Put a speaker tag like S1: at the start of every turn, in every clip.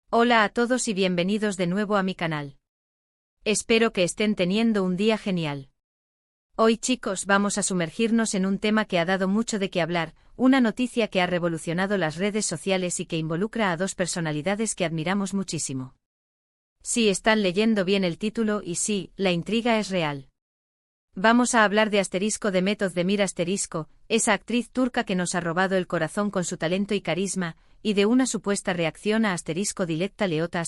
S1: Hola a todos y bienvenidos de nuevo a mi canal. Espero que estén teniendo un día genial. Hoy, chicos, vamos a sumergirnos en un tema que ha dado mucho de qué hablar, una noticia que ha revolucionado las redes sociales y que involucra a dos personalidades que admiramos muchísimo. Sí, están leyendo bien el título y sí, la intriga es real. Vamos a hablar de Demet Özdemir esa actriz turca que nos ha robado el corazón con su talento y carisma, y de una supuesta reacción a Diletta Leota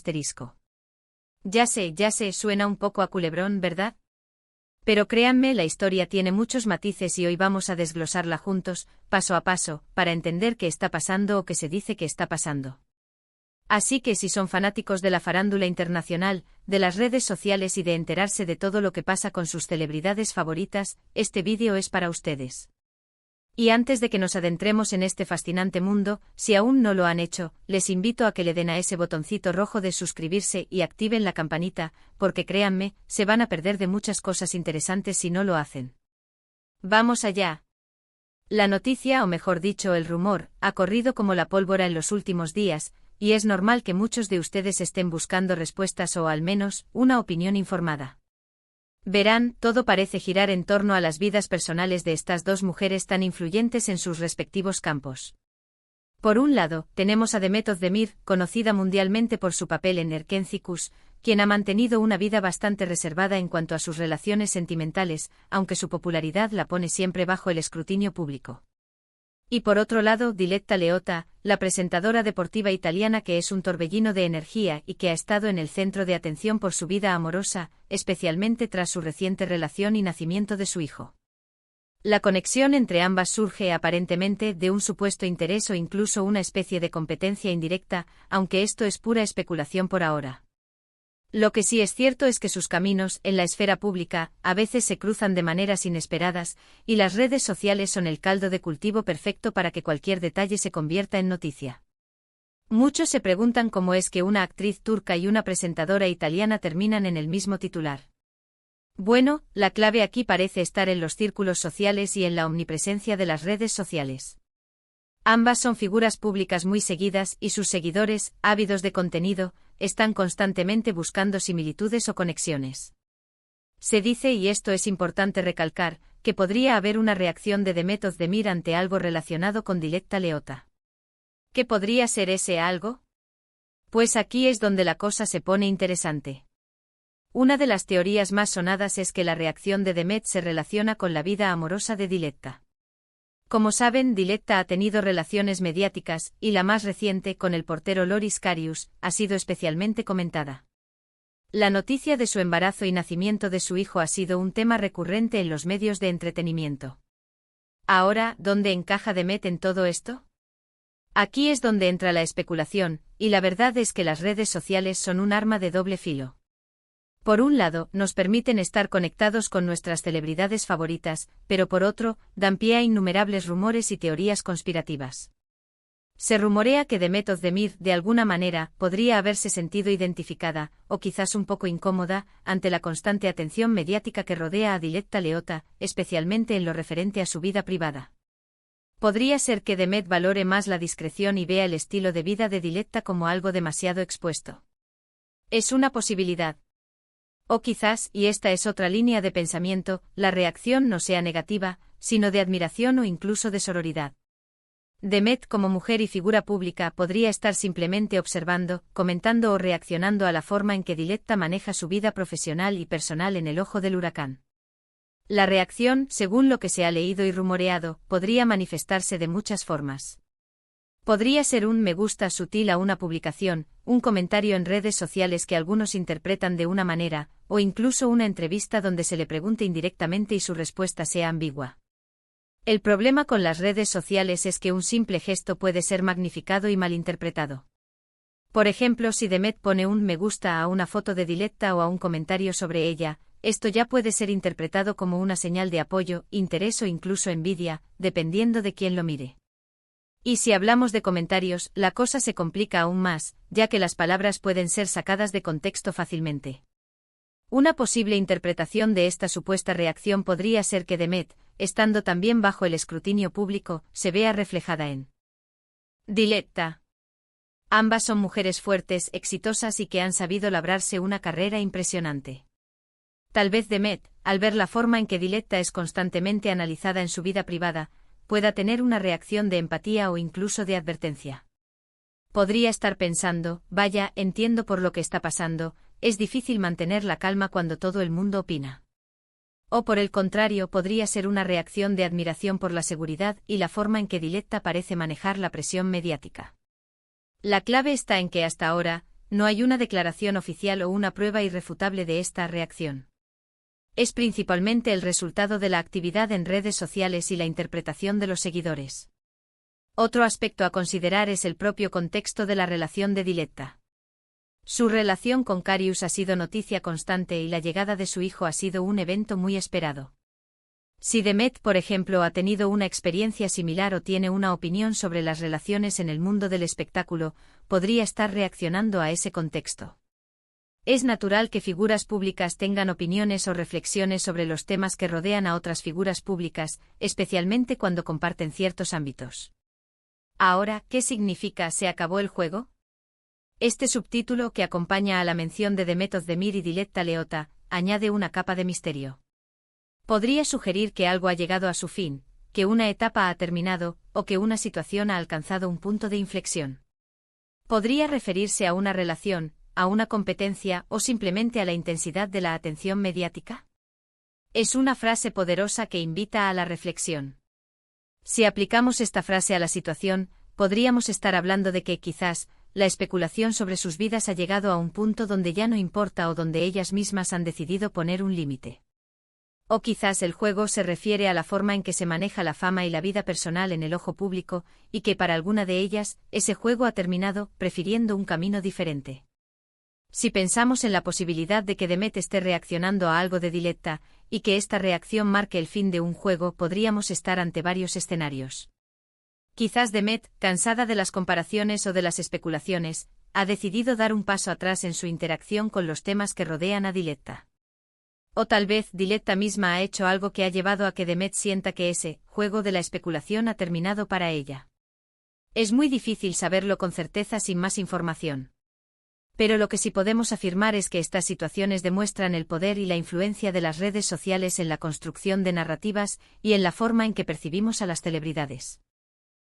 S1: Ya sé, suena un poco a culebrón, ¿verdad? Pero créanme, la historia tiene muchos matices y hoy vamos a desglosarla juntos, paso a paso, para entender qué está pasando o qué se dice que está pasando. Así que si son fanáticos de la farándula internacional, de las redes sociales y de enterarse de todo lo que pasa con sus celebridades favoritas, este vídeo es para ustedes. Y antes de que nos adentremos en este fascinante mundo, si aún no lo han hecho, les invito a que le den a ese botoncito rojo de suscribirse y activen la campanita, porque créanme, se van a perder de muchas cosas interesantes si no lo hacen. ¡Vamos allá! La noticia, o mejor dicho el rumor, ha corrido como la pólvora en los últimos días, y es normal que muchos de ustedes estén buscando respuestas o al menos, una opinión informada. Verán, todo parece girar en torno a las vidas personales de estas dos mujeres tan influyentes en sus respectivos campos. Por un lado, tenemos a Demet Özdemir, conocida mundialmente por su papel en Erkencikus, quien ha mantenido una vida bastante reservada en cuanto a sus relaciones sentimentales, aunque su popularidad la pone siempre bajo el escrutinio público. Y por otro lado, Diletta Leota, la presentadora deportiva italiana que es un torbellino de energía y que ha estado en el centro de atención por su vida amorosa, especialmente tras su reciente relación y nacimiento de su hijo. La conexión entre ambas surge aparentemente de un supuesto interés o incluso una especie de competencia indirecta, aunque esto es pura especulación por ahora. Lo que sí es cierto es que sus caminos, en la esfera pública, a veces se cruzan de maneras inesperadas, y las redes sociales son el caldo de cultivo perfecto para que cualquier detalle se convierta en noticia. Muchos se preguntan cómo es que una actriz turca y una presentadora italiana terminan en el mismo titular. Bueno, la clave aquí parece estar en los círculos sociales y en la omnipresencia de las redes sociales. Ambas son figuras públicas muy seguidas y sus seguidores, ávidos de contenido, están constantemente buscando similitudes o conexiones. Se dice, y esto es importante recalcar, que podría haber una reacción de Demet Özdemir ante algo relacionado con Diletta Leota. ¿Qué podría ser ese algo? Pues aquí es donde la cosa se pone interesante. Una de las teorías más sonadas es que la reacción de Demet se relaciona con la vida amorosa de Diletta. Como saben, Diletta ha tenido relaciones mediáticas, y la más reciente, con el portero Loris Karius, ha sido especialmente comentada. La noticia de su embarazo y nacimiento de su hijo ha sido un tema recurrente en los medios de entretenimiento. Ahora, ¿dónde encaja Demet en todo esto? Aquí es donde entra la especulación, y la verdad es que las redes sociales son un arma de doble filo. Por un lado, nos permiten estar conectados con nuestras celebridades favoritas, pero por otro, dan pie a innumerables rumores y teorías conspirativas. Se rumorea que Demet Özdemir, de alguna manera, podría haberse sentido identificada, o quizás un poco incómoda, ante la constante atención mediática que rodea a Diletta Leota, especialmente en lo referente a su vida privada. Podría ser que Demet valore más la discreción y vea el estilo de vida de Diletta como algo demasiado expuesto. Es una posibilidad. O quizás, y esta es otra línea de pensamiento, la reacción no sea negativa, sino de admiración o incluso de sororidad. Demet, como mujer y figura pública, podría estar simplemente observando, comentando o reaccionando a la forma en que Diletta maneja su vida profesional y personal en el ojo del huracán. La reacción, según lo que se ha leído y rumoreado, podría manifestarse de muchas formas. Podría ser un me gusta sutil a una publicación, un comentario en redes sociales que algunos interpretan de una manera, o incluso una entrevista donde se le pregunte indirectamente y su respuesta sea ambigua. El problema con las redes sociales es que un simple gesto puede ser magnificado y malinterpretado. Por ejemplo, si Demet pone un me gusta a una foto de Diletta o a un comentario sobre ella, esto ya puede ser interpretado como una señal de apoyo, interés o incluso envidia, dependiendo de quién lo mire. Y si hablamos de comentarios, la cosa se complica aún más, ya que las palabras pueden ser sacadas de contexto fácilmente. Una posible interpretación de esta supuesta reacción podría ser que Demet, estando también bajo el escrutinio público, se vea reflejada en Diletta. Ambas son mujeres fuertes, exitosas y que han sabido labrarse una carrera impresionante. Tal vez Demet, al ver la forma en que Diletta es constantemente analizada en su vida privada, pueda tener una reacción de empatía o incluso de advertencia. Podría estar pensando, vaya, entiendo por lo que está pasando, es difícil mantener la calma cuando todo el mundo opina. O por el contrario, podría ser una reacción de admiración por la seguridad y la forma en que Diletta parece manejar la presión mediática. La clave está en que hasta ahora, no hay una declaración oficial o una prueba irrefutable de esta reacción. Es principalmente el resultado de la actividad en redes sociales y la interpretación de los seguidores. Otro aspecto a considerar es el propio contexto de la relación de Diletta. Su relación con Karius ha sido noticia constante y la llegada de su hijo ha sido un evento muy esperado. Si Demet, por ejemplo, ha tenido una experiencia similar o tiene una opinión sobre las relaciones en el mundo del espectáculo, podría estar reaccionando a ese contexto. Es natural que figuras públicas tengan opiniones o reflexiones sobre los temas que rodean a otras figuras públicas, especialmente cuando comparten ciertos ámbitos. Ahora, ¿qué significa "se acabó el juego"? Este subtítulo que acompaña a la mención de Demet Özdemir y Diletta Leotta, añade una capa de misterio. Podría sugerir que algo ha llegado a su fin, que una etapa ha terminado, o que una situación ha alcanzado un punto de inflexión. Podría referirse a una relación, a una competencia o simplemente a la intensidad de la atención mediática. Es una frase poderosa que invita a la reflexión. Si aplicamos esta frase a la situación, podríamos estar hablando de que quizás, la especulación sobre sus vidas ha llegado a un punto donde ya no importa o donde ellas mismas han decidido poner un límite. O quizás el juego se refiere a la forma en que se maneja la fama y la vida personal en el ojo público, y que para alguna de ellas, ese juego ha terminado, prefiriendo un camino diferente. Si pensamos en la posibilidad de que Demet esté reaccionando a algo de Diletta, y que esta reacción marque el fin de un juego, podríamos estar ante varios escenarios. Quizás Demet, cansada de las comparaciones o de las especulaciones, ha decidido dar un paso atrás en su interacción con los temas que rodean a Diletta. O tal vez Diletta misma ha hecho algo que ha llevado a que Demet sienta que ese juego de la especulación ha terminado para ella. Es muy difícil saberlo con certeza sin más información. Pero lo que sí podemos afirmar es que estas situaciones demuestran el poder y la influencia de las redes sociales en la construcción de narrativas y en la forma en que percibimos a las celebridades.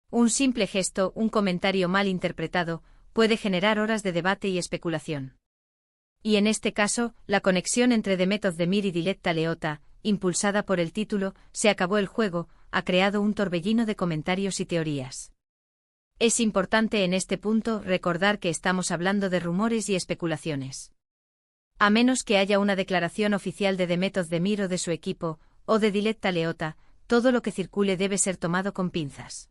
S1: Un simple gesto, un comentario mal interpretado, puede generar horas de debate y especulación. Y en este caso, la conexión entre Demet Özdemir y Diletta Leotta, impulsada por el título "Se acabó el juego", ha creado un torbellino de comentarios y teorías. Es importante en este punto recordar que estamos hablando de rumores y especulaciones. A menos que haya una declaración oficial de Demet Özdemir o de su equipo, o de Diletta Leotta, todo lo que circule debe ser tomado con pinzas.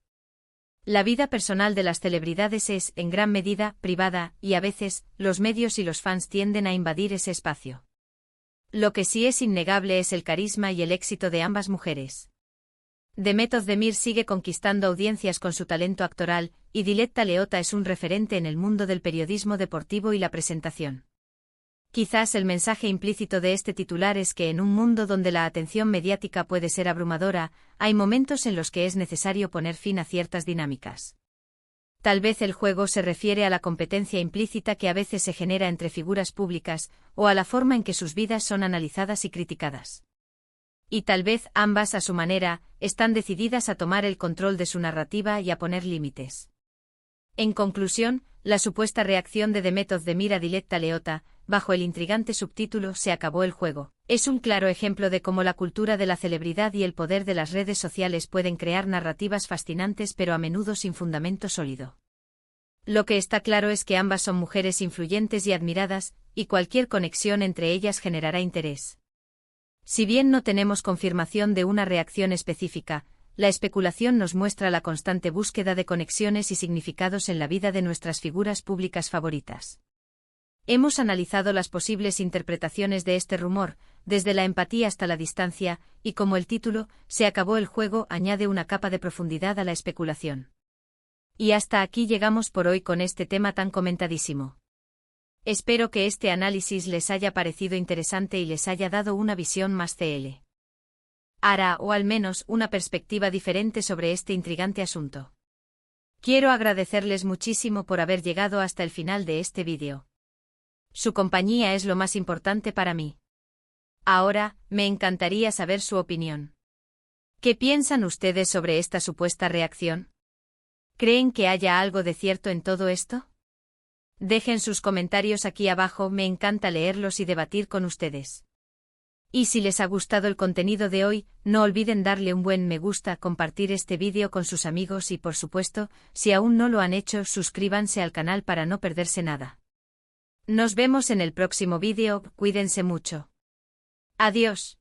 S1: La vida personal de las celebridades es, en gran medida, privada, y a veces, los medios y los fans tienden a invadir ese espacio. Lo que sí es innegable es el carisma y el éxito de ambas mujeres. Demet Özdemir sigue conquistando audiencias con su talento actoral, y Diletta Leotta es un referente en el mundo del periodismo deportivo y la presentación. Quizás el mensaje implícito de este titular es que en un mundo donde la atención mediática puede ser abrumadora, hay momentos en los que es necesario poner fin a ciertas dinámicas. Tal vez el juego se refiere a la competencia implícita que a veces se genera entre figuras públicas, o a la forma en que sus vidas son analizadas y criticadas. Y tal vez ambas, a su manera, están decididas a tomar el control de su narrativa y a poner límites. En conclusión, la supuesta reacción de Demet Özdemir a Diletta Leotta, bajo el intrigante subtítulo "Se acabó el juego", es un claro ejemplo de cómo la cultura de la celebridad y el poder de las redes sociales pueden crear narrativas fascinantes pero a menudo sin fundamento sólido. Lo que está claro es que ambas son mujeres influyentes y admiradas, y cualquier conexión entre ellas generará interés. Si bien no tenemos confirmación de una reacción específica, la especulación nos muestra la constante búsqueda de conexiones y significados en la vida de nuestras figuras públicas favoritas. Hemos analizado las posibles interpretaciones de este rumor, desde la empatía hasta la distancia, y como el título, "Se acabó el juego", añade una capa de profundidad a la especulación. Y hasta aquí llegamos por hoy con este tema tan comentadísimo. Espero que este análisis les haya parecido interesante y les haya dado una visión más CL. Hará o al menos una perspectiva diferente sobre este intrigante asunto. Quiero agradecerles muchísimo por haber llegado hasta el final de este vídeo. Su compañía es lo más importante para mí. Ahora, me encantaría saber su opinión. ¿Qué piensan ustedes sobre esta supuesta reacción? ¿Creen que haya algo de cierto en todo esto? Dejen sus comentarios aquí abajo, me encanta leerlos y debatir con ustedes. Y si les ha gustado el contenido de hoy, no olviden darle un buen me gusta, compartir este vídeo con sus amigos y por supuesto, si aún no lo han hecho, suscríbanse al canal para no perderse nada. Nos vemos en el próximo vídeo, cuídense mucho. Adiós.